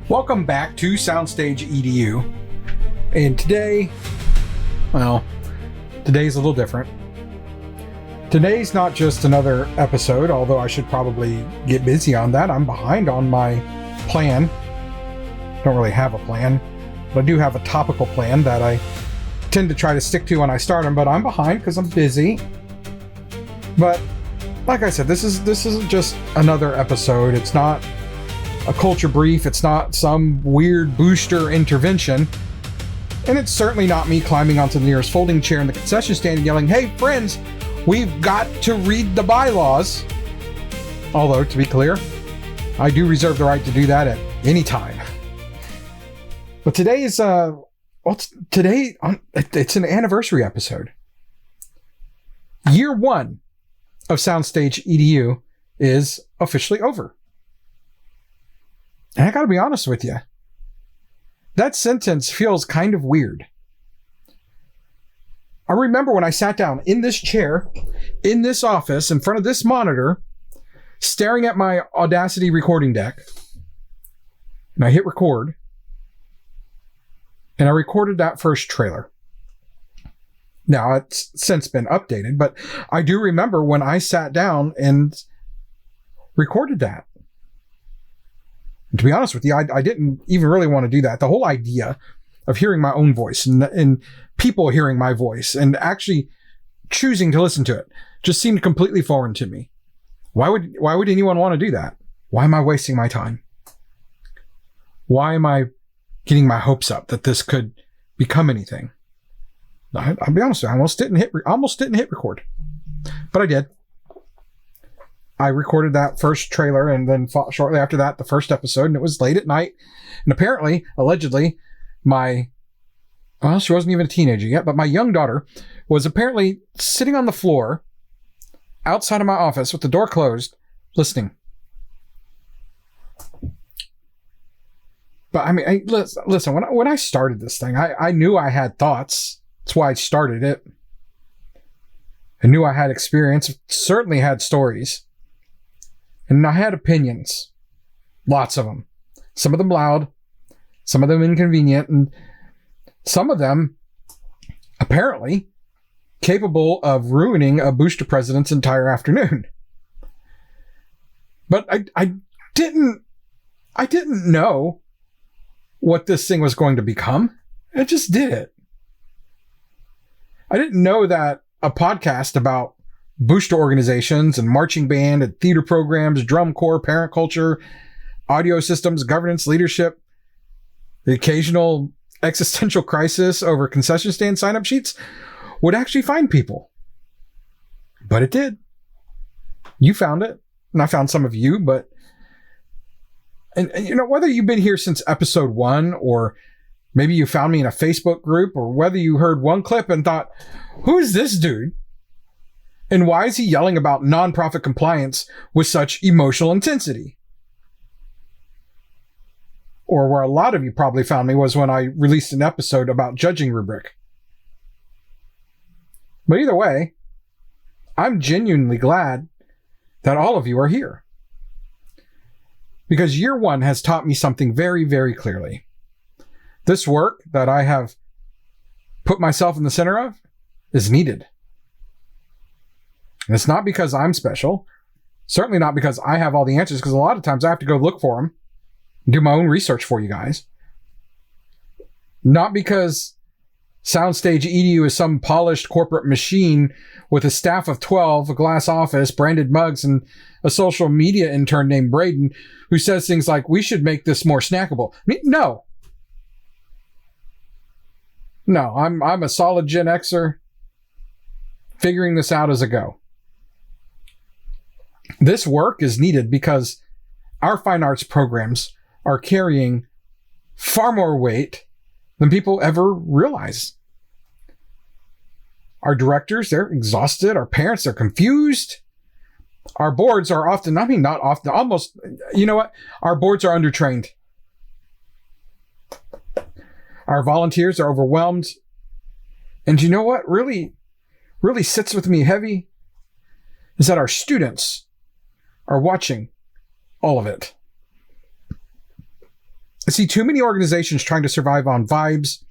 Welcome back to SoundstageEDU. And today's a little different. Today's not just another episode, although I should probably get busy on that. I'm behind on my plan. Don't really have a plan, but I do have a topical plan that I tend to try to stick to when I start them, but I'm behind because I'm busy. But like I said, this is just another episode. It's not a culture brief. It's not some weird booster intervention. And it's certainly not me climbing onto the nearest folding chair in the concession stand and yelling, "Hey friends, we've got to read the bylaws." Although, to be clear, I do reserve the right to do that at any time. But today is, it's an anniversary episode. Year 1 of SoundstageEDU is officially over. And I gotta be honest with you, that sentence feels kind of weird. I remember when I sat down in this chair, in this office, in front of this monitor, staring at my Audacity recording deck, and I hit record, and I recorded that first trailer. Now, it's since been updated, but I do remember when I sat down and recorded that. And to be honest with you, I didn't even really want to do that. The whole idea of hearing my own voice and people hearing my voice and actually choosing to listen to it just seemed completely foreign to me. Why would anyone want to do that? Why am I wasting my time? Why am I getting my hopes up that this could become anything? I'll be honest with you, I almost didn't hit record, but I did. I recorded that first trailer, and then shortly after that, the first episode, and it was late at night. And apparently, allegedly, she wasn't even a teenager yet, but my young daughter was apparently sitting on the floor outside of my office with the door closed, listening. But I mean, listen, when I started this thing, I knew I had thoughts. That's why I started it. I knew I had experience, certainly had stories. And I had opinions. Lots of them. Some of them loud, some of them inconvenient, and some of them apparently capable of ruining a booster president's entire afternoon. But I didn't know what this thing was going to become. I just did it. I didn't know that a podcast about booster organizations and marching band and theater programs, drum corps, parent culture, audio systems, governance, leadership, the occasional existential crisis over concession stand sign-up sheets would actually find people. But it did. You found it, and I found some of you, but and you know, whether you've been here since episode 1, or maybe you found me in a Facebook group, or whether you heard one clip and thought, who is this dude? And why is he yelling about nonprofit compliance with such emotional intensity? Or where a lot of you probably found me was when I released an episode about judging rubric. But either way, I'm genuinely glad that all of you are here. Because year 1 has taught me something very, very clearly. This work that I have put myself in the center of is needed. And it's not because I'm special. Certainly not because I have all the answers, because a lot of times I have to go look for them and do my own research for you guys. Not because SoundstageEDU is some polished corporate machine with a staff of 12, a glass office, branded mugs, and a social media intern named Braden who says things like, we should make this more snackable. I mean, no, I'm a solid Gen Xer figuring this out as I go. This work is needed because our fine arts programs are carrying far more weight than people ever realize. Our directors, they're exhausted. Our parents are confused. Our boards are often, not often, almost, you know what? Our boards are undertrained. Our volunteers are overwhelmed. And you know what really sits with me heavy is that our students are watching all of it. I see too many organizations trying to survive on vibes,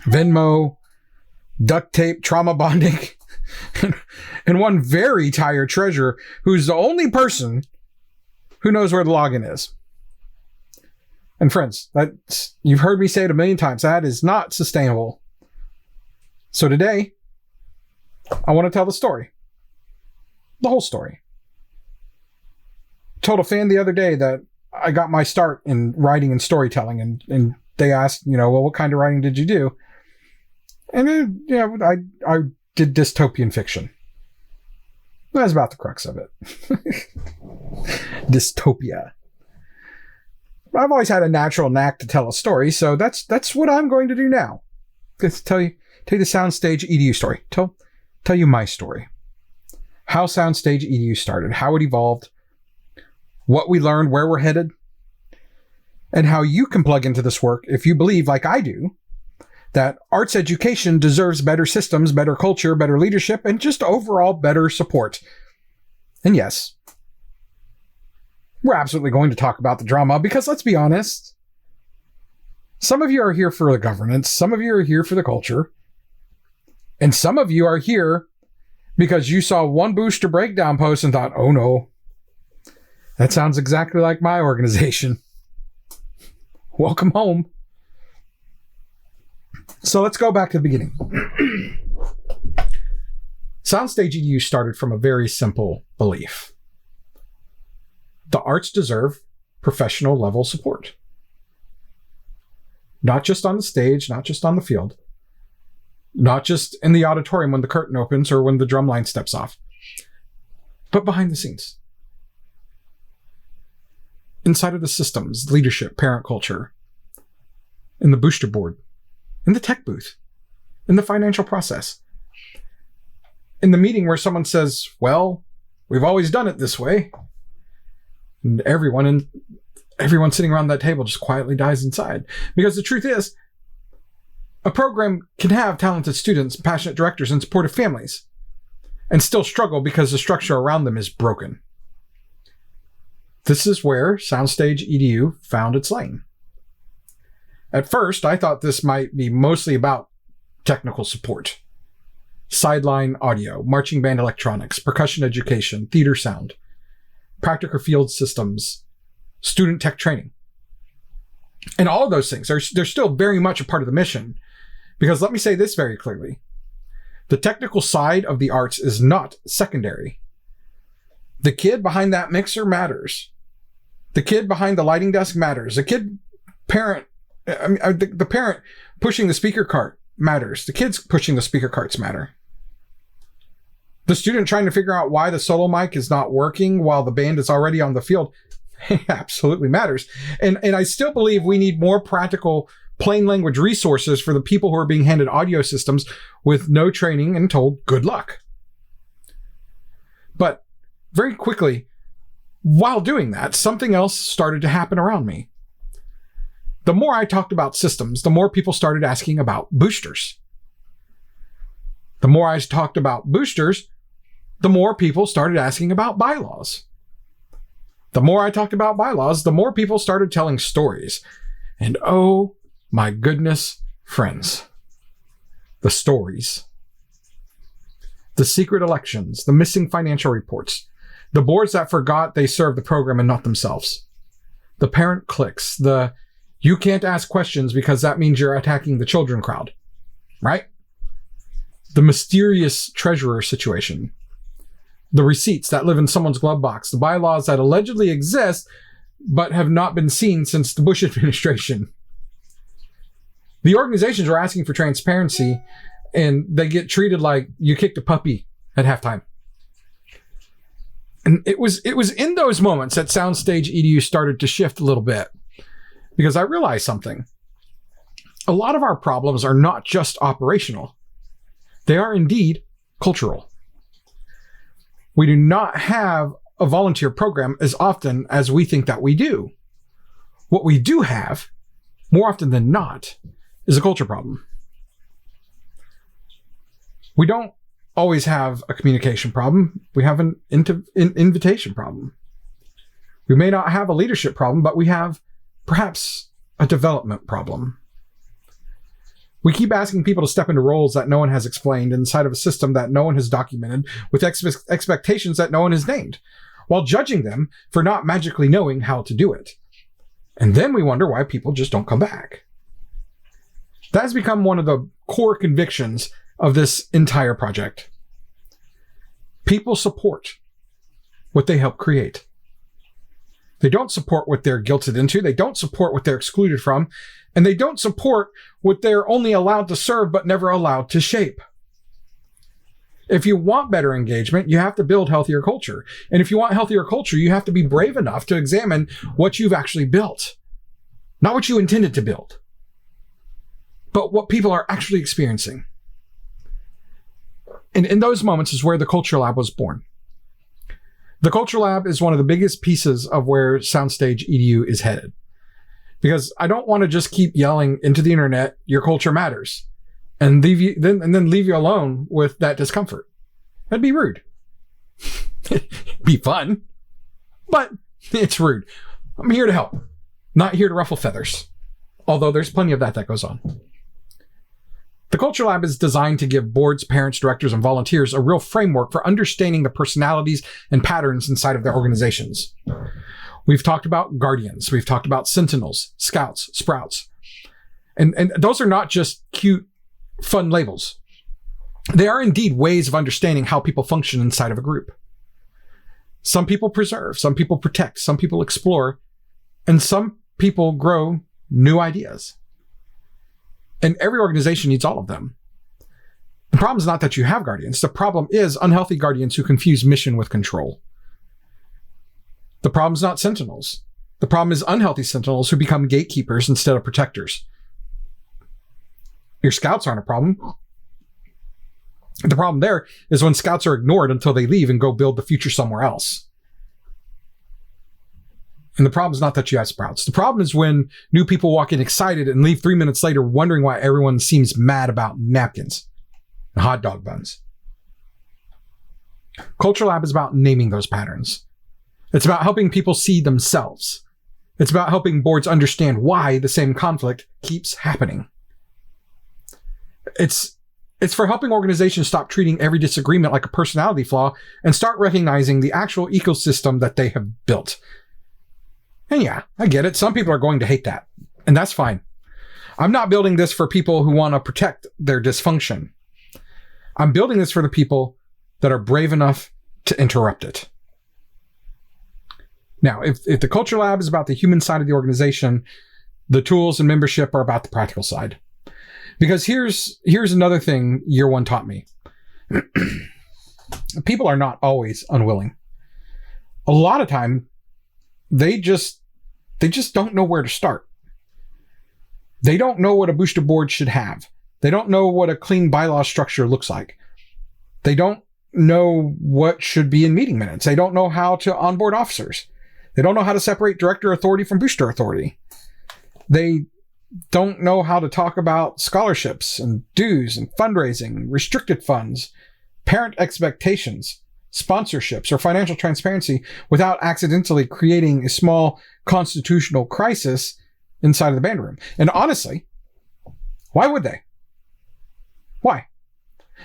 Venmo, duct tape, trauma bonding, and one very tired treasurer who's the only person who knows where the login is. And friends, you've heard me say it a million times, that is not sustainable. So today, I want to tell the story. The whole story. I told a fan the other day that I got my start in writing and storytelling, and they asked, well, what kind of writing did you do? And I did dystopian fiction. That's about the crux of it. Dystopia. I've always had a natural knack to tell a story, so that's what I'm going to do now. Just tell you the SoundstageEDU story. Tell you my story. How SoundstageEDU started, how it evolved, what we learned, where we're headed, and how you can plug into this work if you believe, like I do, that arts education deserves better systems, better culture, better leadership, and just overall better support. And yes, we're absolutely going to talk about the drama because, let's be honest, some of you are here for the governance, some of you are here for the culture, and some of you are here because you saw one booster breakdown post and thought, oh no, that sounds exactly like my organization. Welcome home. So let's go back to the beginning. SoundstageEDU started from a very simple belief. The arts deserve professional level support. Not just on the stage, not just on the field, not just in the auditorium when the curtain opens or when the drum line steps off, but behind the scenes. Inside of the systems, leadership, parent culture, in the booster board, in the tech booth, in the financial process, in the meeting where someone says, well, we've always done it this way. And everyone sitting around that table just quietly dies inside. Because the truth is, a program can have talented students, passionate directors, and supportive families, and still struggle because the structure around them is broken. This is where SoundstageEDU found its lane. At first, I thought this might be mostly about technical support. Sideline audio, marching band electronics, percussion education, theater sound, practical field systems, student tech training. And all of those things, they're still very much a part of the mission. Because let me say this very clearly. The technical side of the arts is not secondary. The kid behind that mixer matters. The kid behind the lighting desk matters. The parent pushing the speaker cart matters. The kids pushing the speaker carts matter. The student trying to figure out why the solo mic is not working while the band is already on the field absolutely matters. And I still believe we need more practical, plain language resources for the people who are being handed audio systems with no training and told good luck. But very quickly, while doing that, something else started to happen around me. The more I talked about systems, the more people started asking about boosters. The more I talked about boosters, the more people started asking about bylaws. The more I talked about bylaws, the more people started telling stories. And oh my goodness, friends, the stories. The secret elections, the missing financial reports, the boards that forgot they served the program and not themselves, the parent cliques, the you can't ask questions because that means you're attacking the children crowd, right? The mysterious treasurer situation, the receipts that live in someone's glove box, the bylaws that allegedly exist but have not been seen since the Bush administration. The organizations are asking for transparency and they get treated like you kicked a puppy at halftime. And it was in those moments that SoundstageEDU started to shift a little bit, because I realized something. A lot of our problems are not just operational. They are indeed cultural. We do not have a volunteer program as often as we think that we do. What we do have, more often than not, is a culture problem. We don't always have a communication problem. We have an invitation problem. We may not have a leadership problem, but we have perhaps a development problem. We keep asking people to step into roles that no one has explained inside of a system that no one has documented with expectations that no one has named, while judging them for not magically knowing how to do it. And then we wonder why people just don't come back. That has become one of the core convictions of this entire project. People support what they help create. They don't support what they're guilted into. They don't support what they're excluded from. And they don't support what they're only allowed to serve but never allowed to shape. If you want better engagement, you have to build healthier culture. And if you want healthier culture, you have to be brave enough to examine what you've actually built. Not what you intended to build, but what people are actually experiencing. And in those moments is where the Culture Lab was born. The Culture Lab is one of the biggest pieces of where SoundstageEDU is headed. Because I don't want to just keep yelling into the internet, your culture matters, and then leave you alone with that discomfort. That'd be rude. Be fun, but it's rude. I'm here to help, not here to ruffle feathers. Although there's plenty of that goes on. The Culture Lab is designed to give boards, parents, directors, and volunteers a real framework for understanding the personalities and patterns inside of their organizations. We've talked about guardians. We've talked about sentinels, scouts, sprouts. And those are not just cute, fun labels. They are indeed ways of understanding how people function inside of a group. Some people preserve, some people protect, some people explore, and some people grow new ideas. And every organization needs all of them. The problem is not that you have guardians. The problem is unhealthy guardians who confuse mission with control. The problem is not sentinels. The problem is unhealthy sentinels who become gatekeepers instead of protectors. Your scouts aren't a problem. The problem there is when scouts are ignored until they leave and go build the future somewhere else. And the problem is not that you have sprouts. The problem is when new people walk in excited and leave 3 minutes later wondering why everyone seems mad about napkins and hot dog buns. Culture Lab is about naming those patterns. It's about helping people see themselves. It's about helping boards understand why the same conflict keeps happening. It's for helping organizations stop treating every disagreement like a personality flaw and start recognizing the actual ecosystem that they have built. And yeah, I get it. Some people are going to hate that, and that's fine. I'm not building this for people who want to protect their dysfunction. I'm building this for the people that are brave enough to interrupt it. Now, if the Culture Lab is about the human side of the organization, the tools and membership are about the practical side. Because here's another thing year one taught me. People are not always unwilling. A lot of time, they just don't know where to start. They don't know what a booster board should have. They don't know what a clean bylaw structure looks like. They don't know what should be in meeting minutes. They don't know how to onboard officers. They don't know how to separate director authority from booster authority. They don't know how to talk about scholarships and dues and fundraising, restricted funds, parent expectations, sponsorships, or financial transparency without accidentally creating a small constitutional crisis inside of the band room. And honestly, why would they? Why?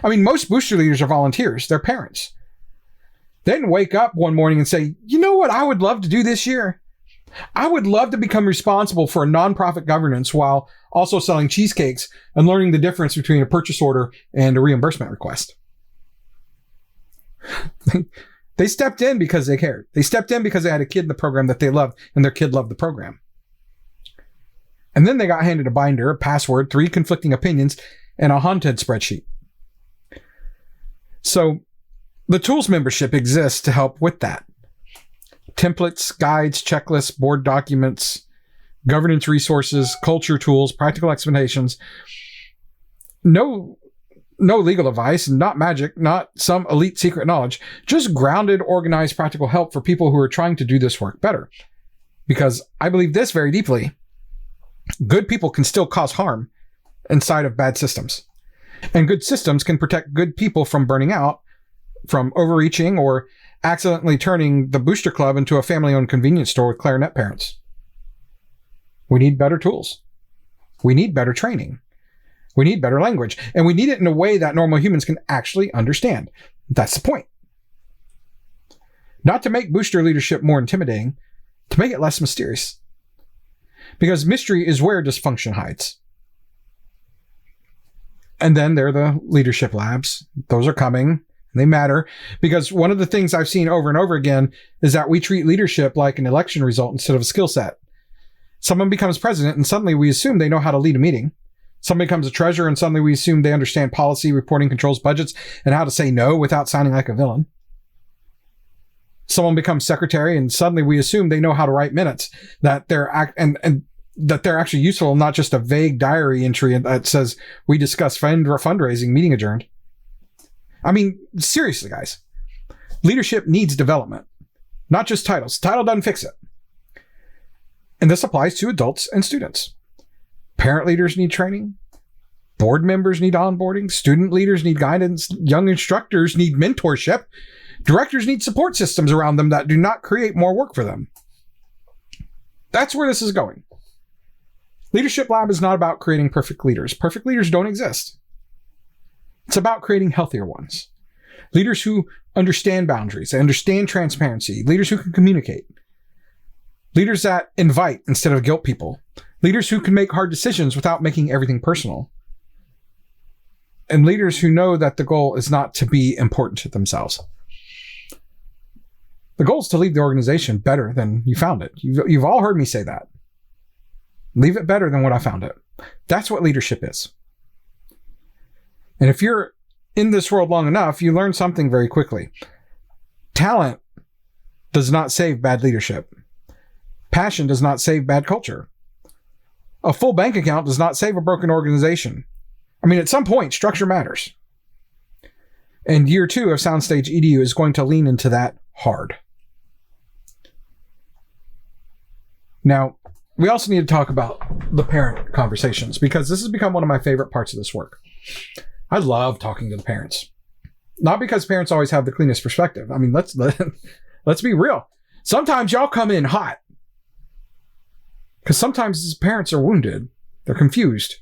I mean, most booster leaders are volunteers. They're parents. They didn't wake up one morning and say, you know what I would love to do this year? I would love to become responsible for a nonprofit governance while also selling cheesecakes and learning the difference between a purchase order and a reimbursement request. They stepped in because they cared. They stepped in because they had a kid in the program that they loved, and their kid loved the program. And then they got handed a binder, a password, 3 conflicting opinions, and a haunted spreadsheet. So the tools membership exists to help with that. Templates, guides, checklists, board documents, governance resources, culture tools, practical explanations. No legal advice, not magic, not some elite secret knowledge, just grounded, organized, practical help for people who are trying to do this work better. Because I believe this very deeply. Good people can still cause harm inside of bad systems. And good systems can protect good people from burning out, from overreaching, or accidentally turning the booster club into a family-owned convenience store with clarinet parents. We need better tools. We need better training. We need better language. And we need it in a way that normal humans can actually understand. That's the point. Not to make booster leadership more intimidating, to make it less mysterious. Because mystery is where dysfunction hides. And then there are the leadership labs. Those are coming. They matter because one of the things I've seen over and over again is that we treat leadership like an election result instead of a skill set. Someone becomes president and suddenly we assume they know how to lead a meeting. Someone becomes a treasurer and suddenly we assume they understand policy, reporting, controls, budgets, and how to say no without sounding like a villain. Someone becomes secretary and suddenly we assume they know how to write minutes, that they're that they're actually useful, not just a vague diary entry that says we discuss fundraising, meeting adjourned. I mean, seriously, guys, leadership needs development, not just titles. Title doesn't fix it. And this applies to adults and students. Parent leaders need training. Board members need onboarding. Student leaders need guidance. Young instructors need mentorship. Directors need support systems around them that do not create more work for them. That's where this is going. Leadership Lab is not about creating perfect leaders. Perfect leaders don't exist. It's about creating healthier ones. Leaders who understand boundaries, they understand transparency, leaders who can communicate, leaders that invite instead of guilt people, leaders who can make hard decisions without making everything personal, and leaders who know that the goal is not to be important to themselves. The goal is to leave the organization better than you found it. You've all heard me say that. Leave it better than what I found it. That's what leadership is. And if you're in this world long enough, you learn something very quickly. Talent does not save bad leadership. Passion does not save bad culture. A full bank account does not save a broken organization. I mean, at some point, structure matters. And year 2 of SoundstageEDU is going to lean into that hard. Now, we also need to talk about the parent conversations because this has become one of my favorite parts of this work. I love talking to the parents. Not because parents always have the cleanest perspective. I mean, let's be real. Sometimes y'all come in hot. Because sometimes these parents are wounded. They're confused.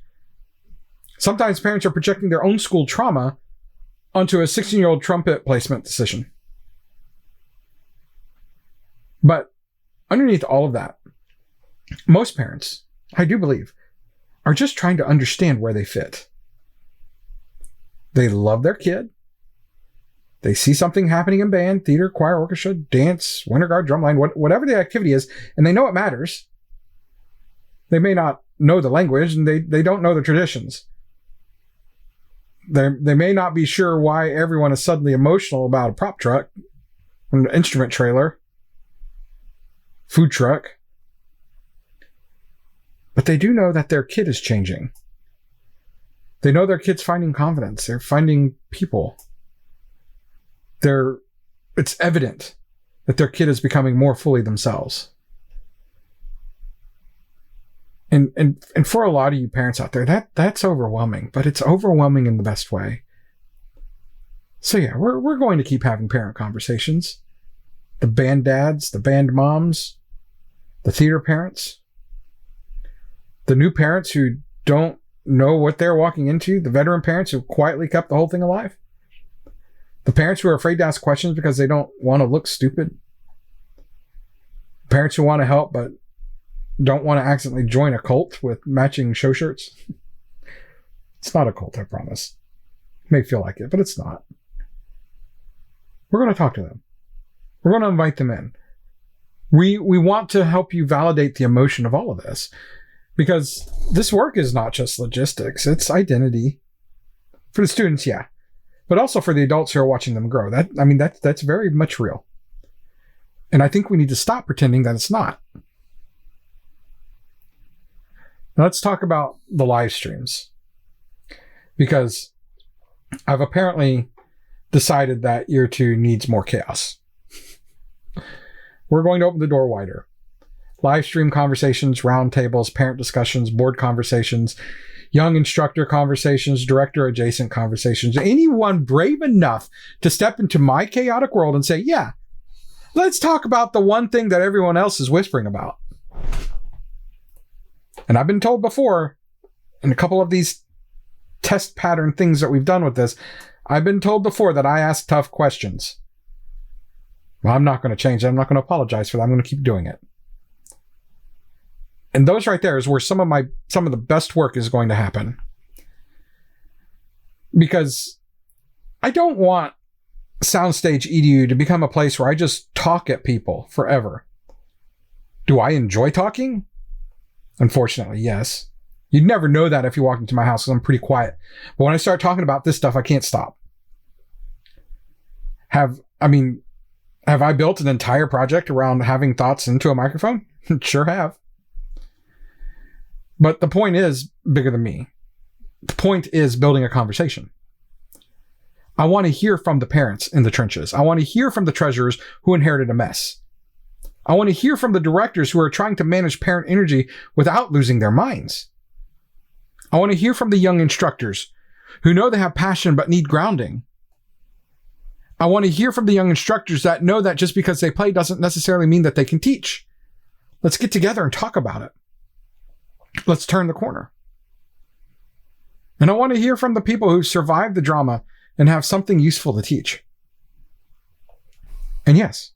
Sometimes parents are projecting their own school trauma onto a 16-year-old trumpet placement decision. But underneath all of that, most parents, I do believe, are just trying to understand where they fit. They love their kid. They see something happening in band, theater, choir, orchestra, dance, winter guard, drumline, whatever the activity is, and they know it matters. They may not know the language, and they don't know the traditions. They may not be sure why everyone is suddenly emotional about a prop truck, an instrument trailer, food truck. But they do know that their kid is changing. They know their kid's finding confidence. They're finding people. It's evident that their kid is becoming more fully themselves. And for a lot of you parents out there, that's overwhelming, but it's overwhelming in the best way. So yeah, we're going to keep having parent conversations. The band dads, the band moms, the theater parents, the new parents who don't know what they're walking into, the veteran parents who quietly kept the whole thing alive, the parents who are afraid to ask questions because they don't want to look stupid, parents who want to help but don't want to accidentally join a cult with matching show shirts. It's not a cult, I promise. It may feel like it, but it's not. We're going to talk to them. We're going to invite them in. We want to help you validate the emotion of all of this. Because this work is not just logistics, it's identity. For the students, yeah. But also for the adults who are watching them grow. That's very much real. And I think we need to stop pretending that it's not. Now let's talk about the live streams. Because I've apparently decided that year 2 needs more chaos. We're going to open the door wider. Live stream conversations, roundtables, parent discussions, board conversations, young instructor conversations, director adjacent conversations. Anyone brave enough to step into my chaotic world and say, yeah, let's talk about the one thing that everyone else is whispering about. And I've been told before, in a couple of these test pattern things that we've done with this, I've been told before that I ask tough questions. Well, I'm not going to change that. I'm not going to apologize for that. I'm going to keep doing it. And those right there is where some of the best work is going to happen. Because I don't want SoundstageEDU to become a place where I just talk at people forever. Do I enjoy talking? Unfortunately, yes. You'd never know that if you walked into my house because I'm pretty quiet. But when I start talking about this stuff, I can't stop. Have I built an entire project around having thoughts into a microphone? Sure have. But the point is bigger than me. The point is building a conversation. I want to hear from the parents in the trenches. I want to hear from the treasurers who inherited a mess. I want to hear from the directors who are trying to manage parent energy without losing their minds. I want to hear from the young instructors who know they have passion but need grounding. I want to hear from the young instructors that know that just because they play doesn't necessarily mean that they can teach. Let's get together and talk about it. Let's turn the corner. And I want to hear from the people who survived the drama and have something useful to teach. And yes,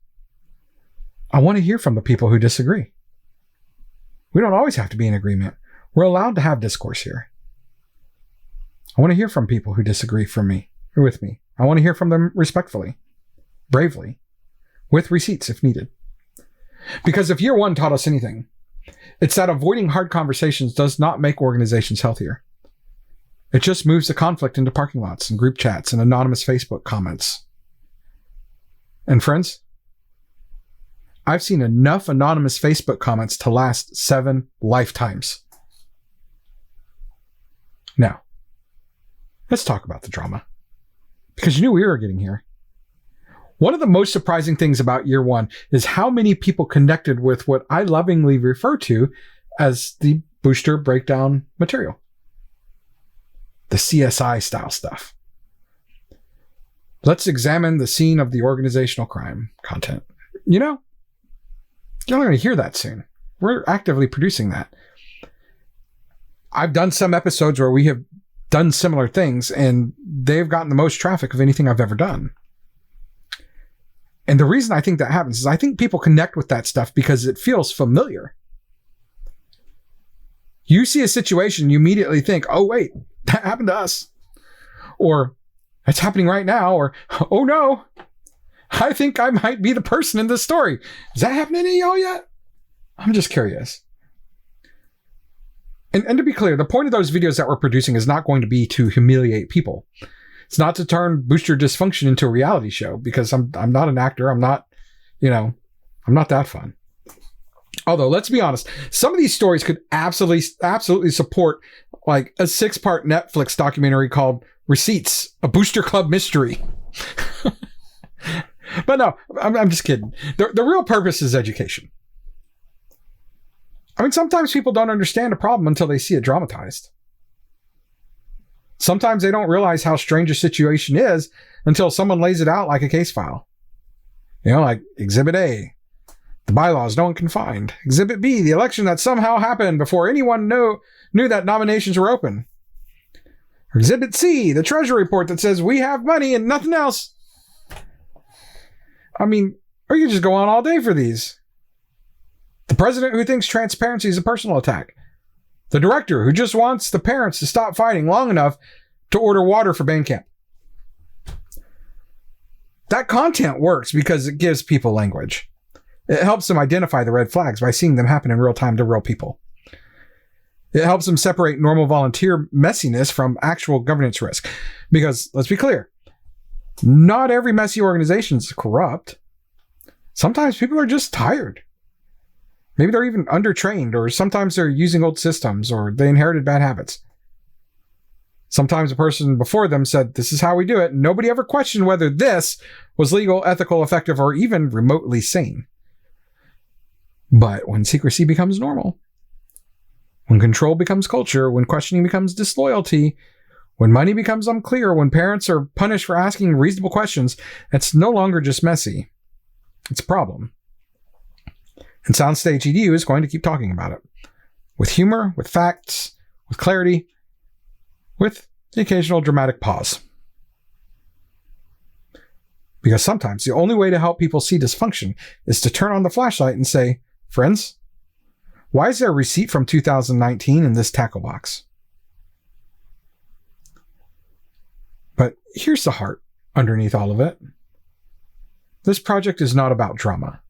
I want to hear from the people who disagree. We don't always have to be in agreement. We're allowed to have discourse here. I want to hear from people who disagree with me. I want to hear from them respectfully, bravely, with receipts if needed. Because if year one taught us anything, it's that avoiding hard conversations does not make organizations healthier. It just moves the conflict into parking lots and group chats and anonymous Facebook comments. And friends, I've seen enough anonymous Facebook comments to last 7 lifetimes. Now, let's talk about the drama. Because you knew we were getting here. One of the most surprising things about year one is how many people connected with what I lovingly refer to as the booster breakdown material. The CSI style stuff. Let's examine the scene of the organizational crime content. You know, you're not going to hear that soon. We're actively producing that. I've done some episodes where we have done similar things, and they've gotten the most traffic of anything I've ever done. And the reason I think that happens is I think people connect with that stuff because it feels familiar. You see a situation, you immediately think, oh, wait, that happened to us. Or, it's happening right now. Or, oh, no, I think I might be the person in this story. Is that happening to y'all yet? I'm just curious. And to be clear, the point of those videos that we're producing is not going to be to humiliate people. It's not to turn booster dysfunction into a reality show, because I'm not an actor. I'm not that fun. Although, let's be honest, some of these stories could absolutely support like a 6-part Netflix documentary called Receipts, a Booster Club Mystery. But no, I'm just kidding. The real purpose is education. I mean, sometimes people don't understand a problem until they see it dramatized. Sometimes they don't realize how strange a situation is until someone lays it out like a case file. You know, like Exhibit A, the bylaws no one can find. Exhibit B, the election that somehow happened before anyone knew that nominations were open. Or Exhibit C, the Treasury report that says we have money and nothing else. I mean, or you just go on all day for these. The president who thinks transparency is a personal attack. The director who just wants the parents to stop fighting long enough to order water for band camp. That content works because it gives people language. It helps them identify the red flags by seeing them happen in real time to real people. It helps them separate normal volunteer messiness from actual governance risk. Because, let's be clear, not every messy organization is corrupt. Sometimes people are just tired. Maybe they're even undertrained, or sometimes they're using old systems, or they inherited bad habits. Sometimes a person before them said, this is how we do it, and nobody ever questioned whether this was legal, ethical, effective, or even remotely sane. But when secrecy becomes normal, when control becomes culture, when questioning becomes disloyalty, when money becomes unclear, when parents are punished for asking reasonable questions, it's no longer just messy. It's a problem. And SoundstageEDU is going to keep talking about it. with humor, with facts, with clarity, with the occasional dramatic pause. Because sometimes the only way to help people see dysfunction is to turn on the flashlight and say, friends, why is there a receipt from 2019 in this tackle box? But here's the heart underneath all of it. This project is not about drama.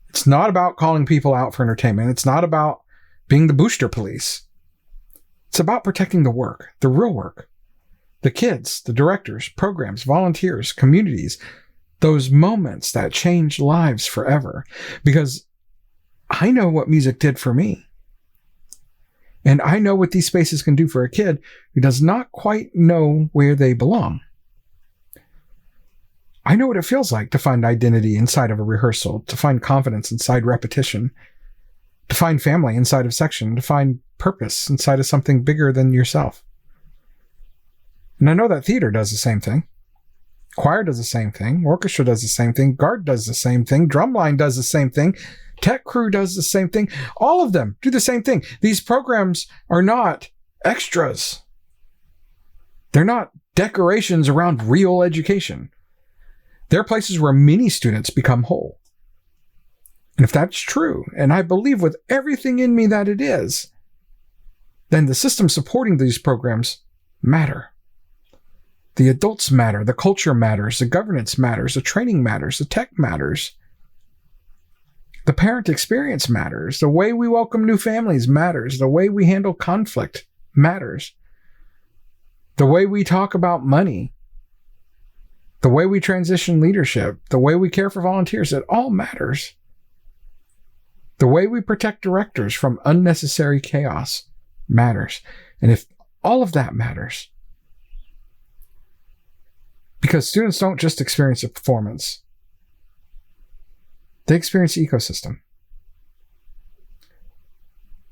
It's not about calling people out for entertainment. It's not about being the booster police. It's about protecting the work, the real work. The kids, the directors, programs, volunteers, communities, those moments that change lives forever. Because I know what music did for me. And I know what these spaces can do for a kid who does not quite know where they belong. I know what it feels like to find identity inside of a rehearsal, to find confidence inside repetition, to find family inside of section, to find purpose inside of something bigger than yourself. And I know that theater does the same thing. Choir does the same thing. Orchestra does the same thing. Guard does the same thing. Drumline does the same thing. Tech crew does the same thing. All of them do the same thing. These programs are not extras. They're not decorations around real education. They're places where many students become whole. And if that's true, and I believe with everything in me that it is, then the systems supporting these programs matter. The adults matter, the culture matters, the governance matters, the training matters, the tech matters. The parent experience matters. The way we welcome new families matters. The way we handle conflict matters. The way we talk about money, the way we transition leadership, the way we care for volunteers, it all matters. The way we protect directors from unnecessary chaos matters. And if all of that matters, because students don't just experience a performance, they experience the ecosystem.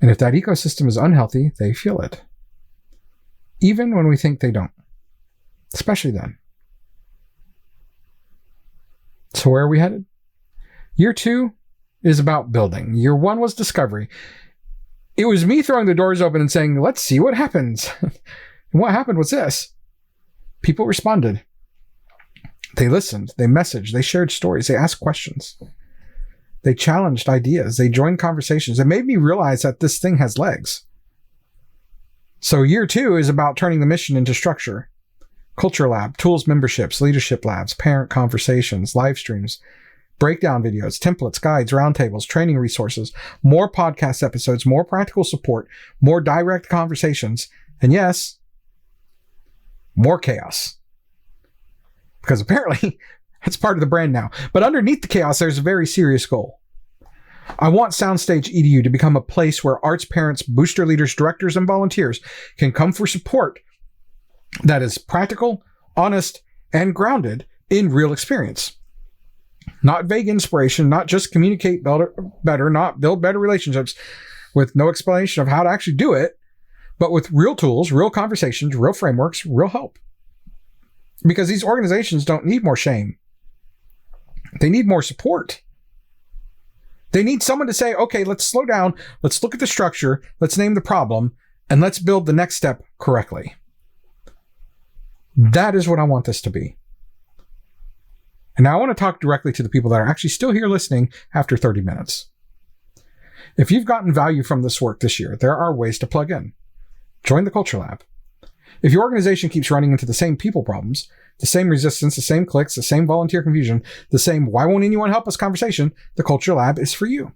And if that ecosystem is unhealthy, they feel it. Even when we think they don't. Especially then. So where are we headed? Year 2 is about building. Year 1 was discovery. It was me throwing the doors open and saying, let's see what happens. And what happened was this. People responded. They listened. They messaged. They shared stories. They asked questions. They challenged ideas. They joined conversations. It made me realize that this thing has legs. So year 2 is about turning the mission into structure. Culture lab, tools memberships, leadership labs, parent conversations, live streams, breakdown videos, templates, guides, roundtables, training resources, more podcast episodes, more practical support, more direct conversations, and yes, more chaos. Because apparently that's part of the brand now. But underneath the chaos, there's a very serious goal. I want SoundstageEDU to become a place where arts parents, booster leaders, directors, and volunteers can come for support that is practical, honest, and grounded in real experience. Not vague inspiration, not just communicate better, not build better relationships with no explanation of how to actually do it, but with real tools, real conversations, real frameworks, real help. Because these organizations don't need more shame. They need more support. They need someone to say, okay, let's slow down, let's look at the structure, let's name the problem, and let's build the next step correctly. That is what I want this to be. And now I want to talk directly to the people that are actually still here listening after 30 minutes. If you've gotten value from this work this year, there are ways to plug in. Join the Culture Lab. If your organization keeps running into the same people problems, the same resistance, the same clicks, the same volunteer confusion, the same why won't anyone help us conversation, the Culture Lab is for you.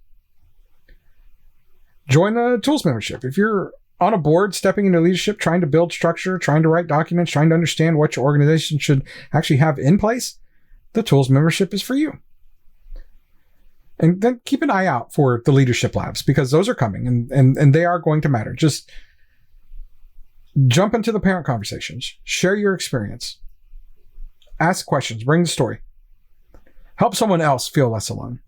Join the tools membership. If you're on a board, stepping into leadership, trying to build structure, trying to write documents, trying to understand what your organization should actually have in place, the tools membership is for you. And then keep an eye out for the leadership labs, because those are coming and they are going to matter. Just jump into the parent conversations, share your experience, ask questions, bring the story, help someone else feel less alone.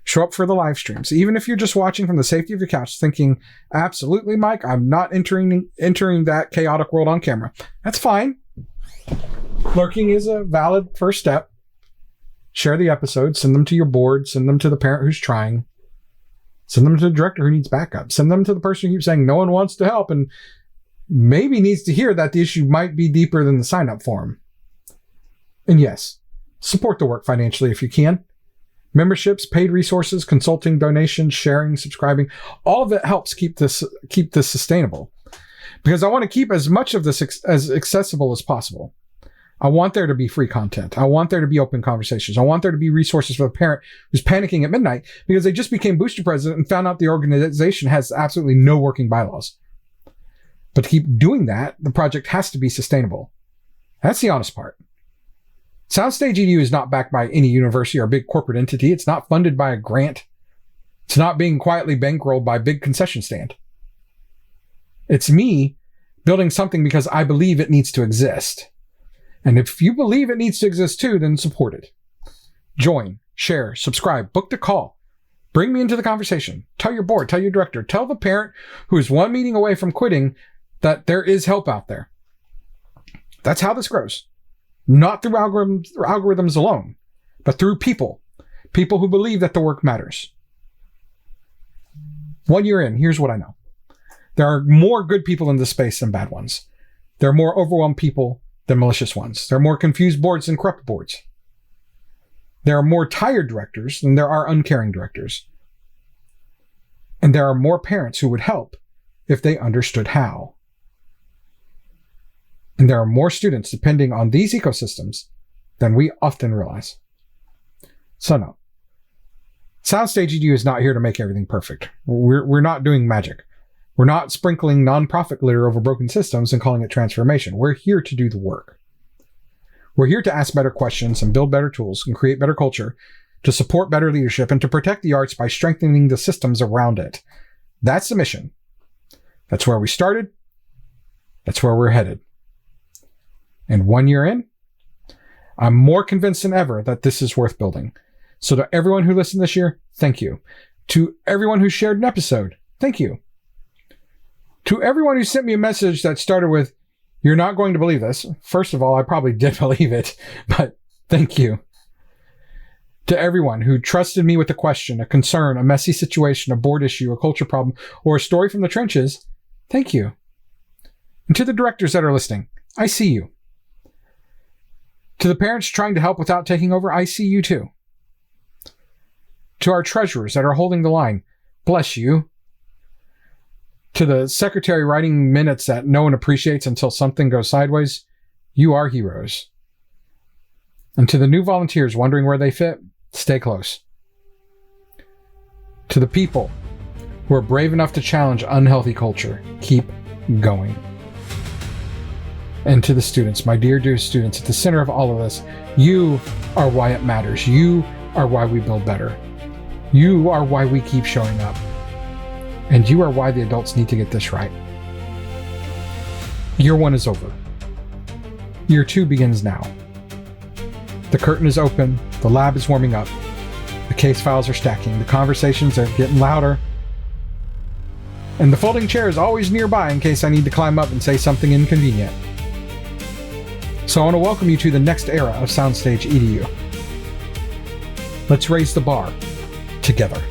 Show up for the live streams. Even if you're just watching from the safety of your couch thinking, absolutely, Mike, I'm not entering that chaotic world on camera. That's fine. Lurking is a valid first step. Share the episodes, send them to your board, send them to the parent who's trying. Send them to the director who needs backup. Send them to the person who keeps saying no one wants to help and maybe needs to hear that the issue might be deeper than the sign-up form. And yes, support the work financially if you can. Memberships, paid resources, consulting, donations, sharing, subscribing, all of it helps keep this sustainable. Because I want to keep as much of this as accessible as possible. I want there to be free content. I want there to be open conversations. I want there to be resources for the parent who's panicking at midnight because they just became booster president and found out the organization has absolutely no working bylaws. But to keep doing that, the project has to be sustainable. That's the honest part. SoundstageEDU is not backed by any university or big corporate entity. It's not funded by a grant. It's not being quietly bankrolled by a big concession stand. It's me building something because I believe it needs to exist. And if you believe it needs to exist too, then support it. Join, share, subscribe, book the call. Bring me into the conversation. Tell your board, tell your director, tell the parent who is one meeting away from quitting that there is help out there. That's how this grows. Not through algorithms alone, but through people who believe that the work matters. 1 year in, here's what I know. There are more good people in this space than bad ones. There are more overwhelmed people than malicious ones. There are more confused boards than corrupt boards. There are more tired directors than there are uncaring directors. And there are more parents who would help if they understood how. And there are more students depending on these ecosystems than we often realize. So no. SoundstageEDU is not here to make everything perfect. We're not doing magic. We're not sprinkling nonprofit glitter over broken systems and calling it transformation. We're here to do the work. We're here to ask better questions and build better tools and create better culture, to support better leadership and to protect the arts by strengthening the systems around it. That's the mission. That's where we started. That's where we're headed. And 1 year in, I'm more convinced than ever that this is worth building. So to everyone who listened this year, thank you. To everyone who shared an episode, thank you. To everyone who sent me a message that started with, "You're not going to believe this." First of all, I probably did believe it, but thank you. To everyone who trusted me with a question, a concern, a messy situation, a board issue, a culture problem, or a story from the trenches, thank you. And to the directors that are listening, I see you. To the parents trying to help without taking over, I see you too. To our treasurers that are holding the line, bless you. To the secretary writing minutes that no one appreciates until something goes sideways, you are heroes. And to the new volunteers wondering where they fit, stay close. To the people who are brave enough to challenge unhealthy culture, keep going. And to the students, my dear students, at the center of all of this, you are why it matters. You are why we build better. You are why we keep showing up. And you are why the adults need to get this right. Year 1 is over. Year 2 begins now. The curtain is open. The lab is warming up. The case files are stacking. The conversations are getting louder. And the folding chair is always nearby in case I need to climb up and say something inconvenient. So I want to welcome you to the next era of SoundstageEDU. Let's raise the bar together.